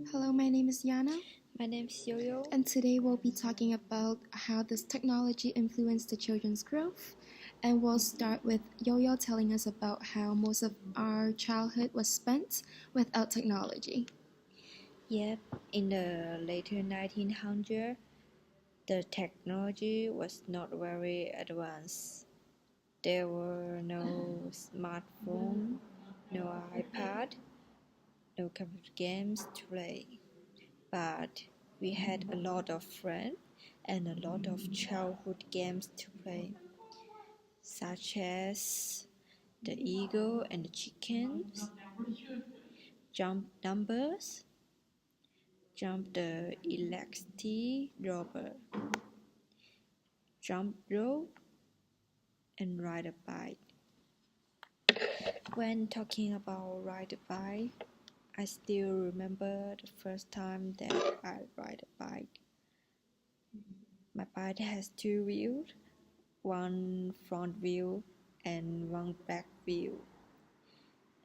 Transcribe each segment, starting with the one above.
Hello, my name is Yana, My name is Yo-Yo. and today we'll be talking about how this technology influenced the children's growth. And we'll start with Yo-Yo telling us about how most of our childhood was spent without technology. Yep, in the later 1900s, the technology was not very advanced. There were no smartphone, no iPad, no computer games to play. But we had a lot of friends and a lot of childhood games to play, such as the eagle and the chickens, jump numbers, jump the electricity robber, jump rope, and ride a bike. When talking about ride a bike, I still remember the first time that I ride a bike. My bike has two wheels, one front wheel and one back wheel.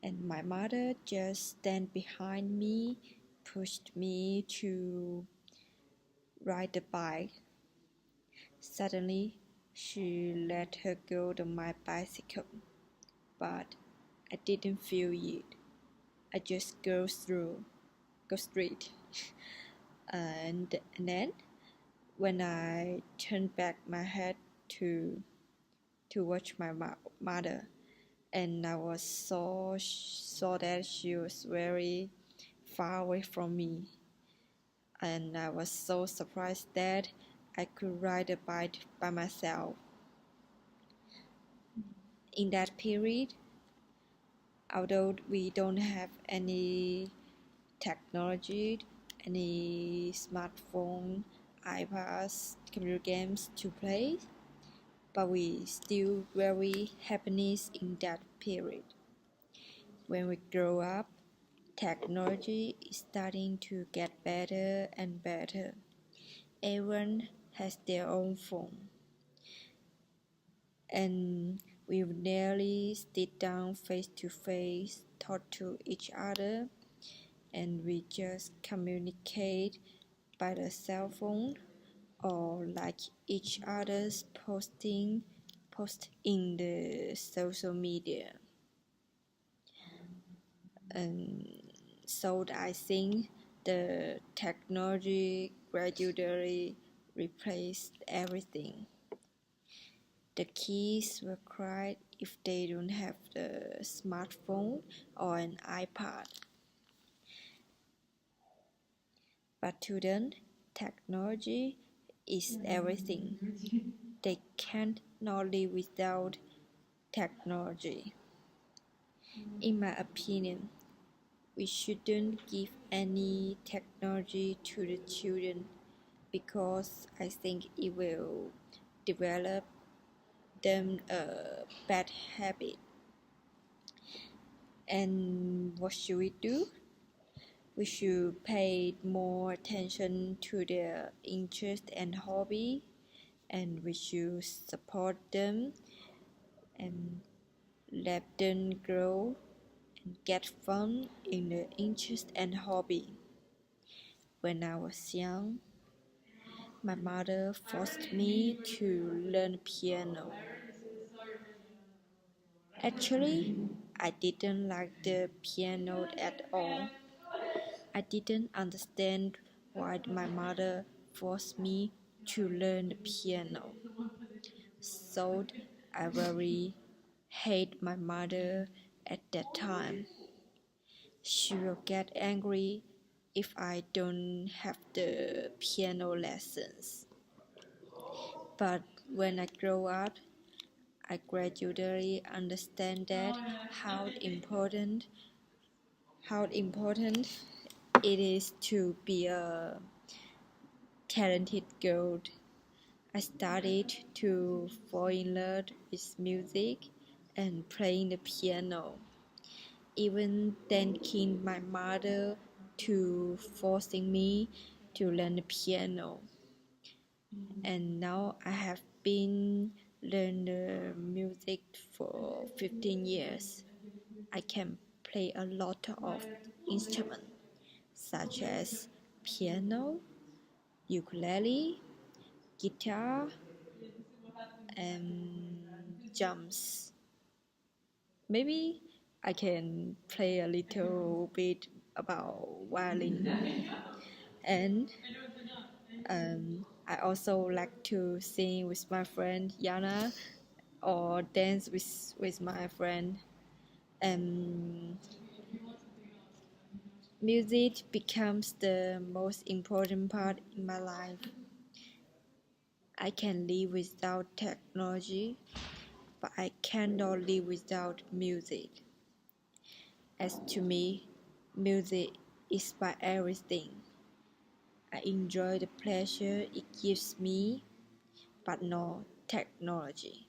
And my mother just stand behind me, pushed me to ride the bike. Suddenly, she let her go on my bicycle, but I didn't feel it. I just go straight. And then, when I turned back my head to watch my mother, and I was saw that she was very far away from me, and I was so surprised that I could ride a bike by myself. In that period, although we don't have any technology, any smartphone, iPads, computer games to play, but we still very happiness in that period. When we grow up, technology is starting to get better and better. Everyone has their own phone, and we nearly sit down face to face, talk to each other, and we just communicate by the cell phone or like each other's post in the social media. And so I think the technology gradually replaced everything. The kids will cry if they don't have the smartphone or an iPad. But to them, technology is everything. They can't not live without technology. In my opinion, we shouldn't give any technology to the children because I think it will develop them a bad habit. And what should we do? We should pay more attention to their interest and hobby, and we should support them and let them grow and get fun in their interest and hobby. When I was young, my mother forced me to learn piano. Actually, I didn't like the piano at all. I didn't understand why my mother forced me to learn the piano. So I really hate my mother at that time. She will get angry if I don't have the piano lessons. But when I grow up, I gradually understand that how important it is to be a talented girl. I started to fall in love with music and playing the piano, even thanking my mother to forcing me to learn the piano. And now I have been learning the music for 15 years. I can play a lot of instruments such as piano, ukulele, guitar, and drums. Maybe I can play a little bit about violin. And I also like to sing with my friend Yana or dance with my friend. Um, Music becomes the most important part in my life. I can live without technology, but I cannot live without music. As to me, music is my everything. I enjoy the pleasure it gives me, but not technology.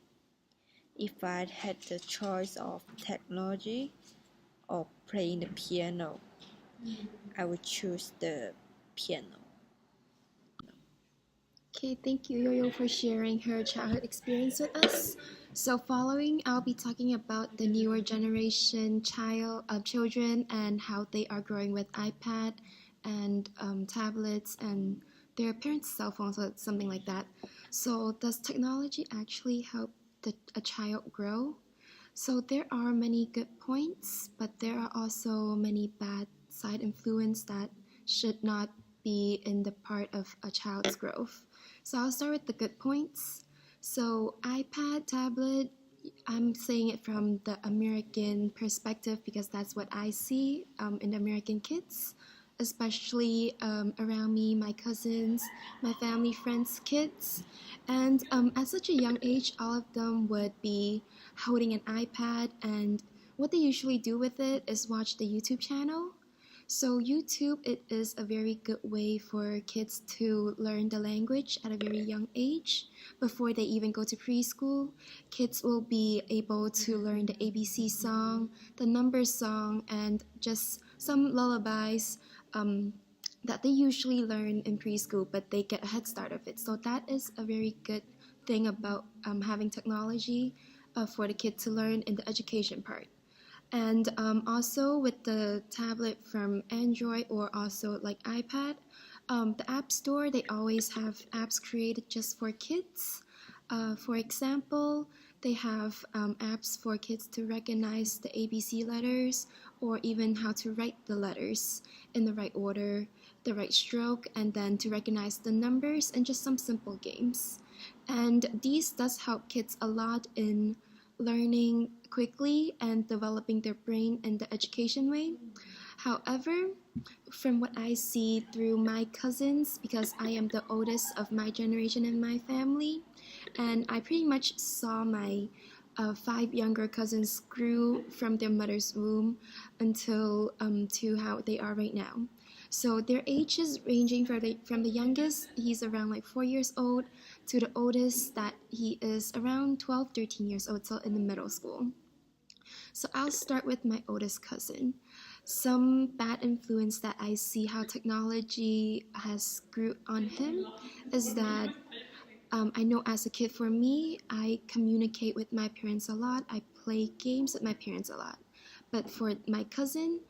If I had the choice of technology or playing the piano, I would choose the piano. Okay, thank you, Yo-Yo, for sharing her childhood experience with us. So, following, I'll be talking about the newer generation children and how they are growing with iPad and tablets and their parents' cell phones or something like that. So, does technology actually help a child grow? So, there are many good points, but there are also many bad side influence that should not be in the part of a child's growth. So I'll start with the good points. So iPad, tablet, I'm saying it from the American perspective because that's what I see in the American kids, especially around me, my cousins, my family, friends, kids. And at such a young age, all of them would be holding an iPad, and what they usually do with it is watch the YouTube channel. So YouTube, it is a very good way for kids to learn the language at a very young age. Before they even go to preschool, kids will be able to learn the ABC song, the numbers song, and just some lullabies that they usually learn in preschool, but they get a head start of it. So that is a very good thing about having technology for the kid to learn in the education part. And also with the tablet from Android or also like iPad, the App Store, they always have apps created just for kids. For example, they have apps for kids to recognize the ABC letters or even how to write the letters in the right order, the right stroke, and then to recognize the numbers and just some simple games. And these does help kids a lot in learning quickly and developing their brain in the education way. However, from what I see through my cousins, because I am the oldest of my generation in my family, and I pretty much saw my five younger cousins grew from their mother's womb until to how they are right now. So their ages ranging from the youngest, he's around like 4 years old, to the oldest that he is around 12, 13 years old, so in the middle school. So I'll start with my oldest cousin. Some bad influence that I see how technology has grew on him is that I know as a kid for me, I communicate with my parents a lot. I play games with my parents a lot. But for my cousin,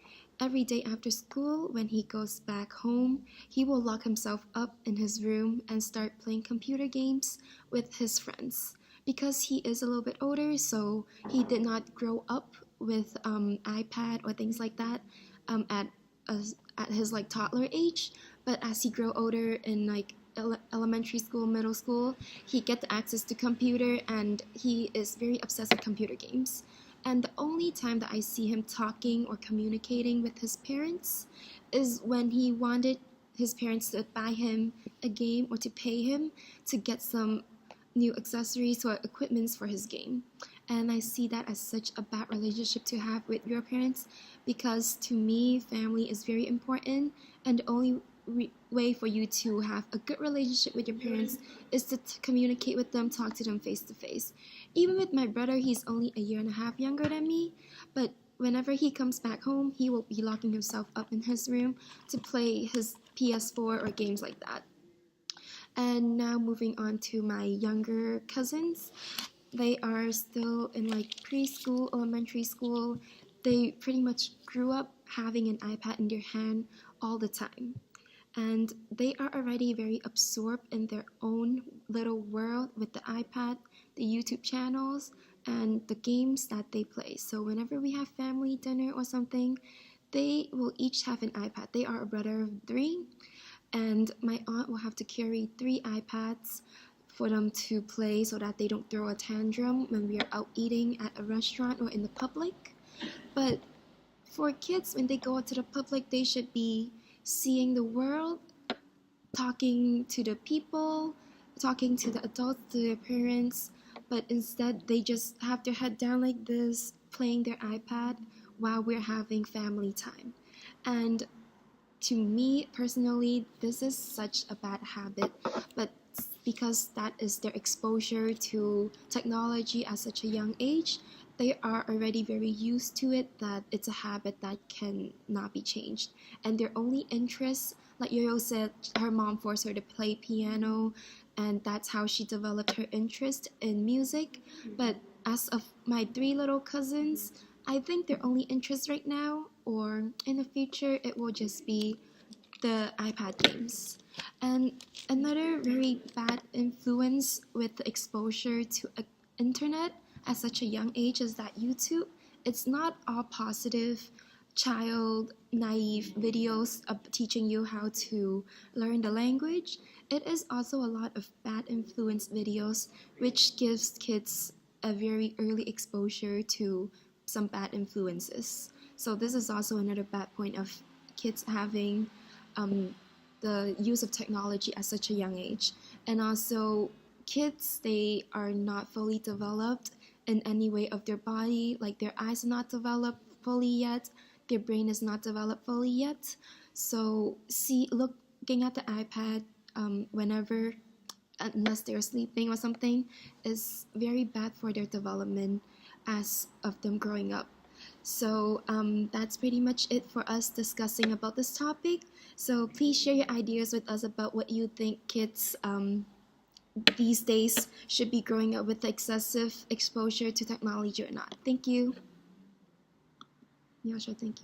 every day after school, when he goes back home, he will lock himself up in his room and start playing computer games with his friends. Because he is a little bit older, so he did not grow up with iPad or things like that at his like toddler age. But as he grow older in like elementary school, middle school, he get the access to computer and he is very obsessed with computer games. And the only time that I see him talking or communicating with his parents is when he wanted his parents to buy him a game or to pay him to get some new accessories or equipments for his game. And I see that as such a bad relationship to have with your parents because to me, family is very important, and the only way for you to have a good relationship with your parents is to communicate with them, talk to them face to face. Even with my brother, he's only a year and a half younger than me, but whenever he comes back home, he will be locking himself up in his room to play his PS4 or games like that. And now moving on to my younger cousins. They are still in like preschool, elementary school. They pretty much grew up having an iPad in their hand all the time. And they are already very absorbed in their own little world with the iPad, the YouTube channels, and the games that they play. So whenever we have family dinner or something, they will each have an iPad. They are a brother of 3, and my aunt will have to carry 3 iPads for them to play so that they don't throw a tantrum when we are out eating at a restaurant or in the public. But for kids, when they go out to the public, they should be seeing the world, talking to the people, talking to the adults, to their parents, but instead they just have their head down like this, playing their iPad while we're having family time. And to me personally, this is such a bad habit, but because that is their exposure to technology at such a young age, they are already very used to it, that it's a habit that cannot be changed. And their only interest, like Yo-Yo said, her mom forced her to play piano, and that's how she developed her interest in music. But as of my 3 little cousins, I think their only interest right now, or in the future, it will just be the iPad games. And another very bad influence with the exposure to internet at such a young age is that YouTube, it's not all positive, child naive videos of teaching you how to learn the language. It is also a lot of bad influence videos, which gives kids a very early exposure to some bad influences. So this is also another bad point of kids having the use of technology at such a young age. And also, kids, they are not fully developed in any way of their body, like their eyes are not developed fully yet, their brain is not developed fully yet. So looking at the iPad whenever, unless they're sleeping or something, is very bad for their development as of them growing up. So that's pretty much it for us discussing about this topic. So please share your ideas with us about what you think kids these days should be growing up with excessive exposure to technology or not. Thank you. Yeah, sure, thank you.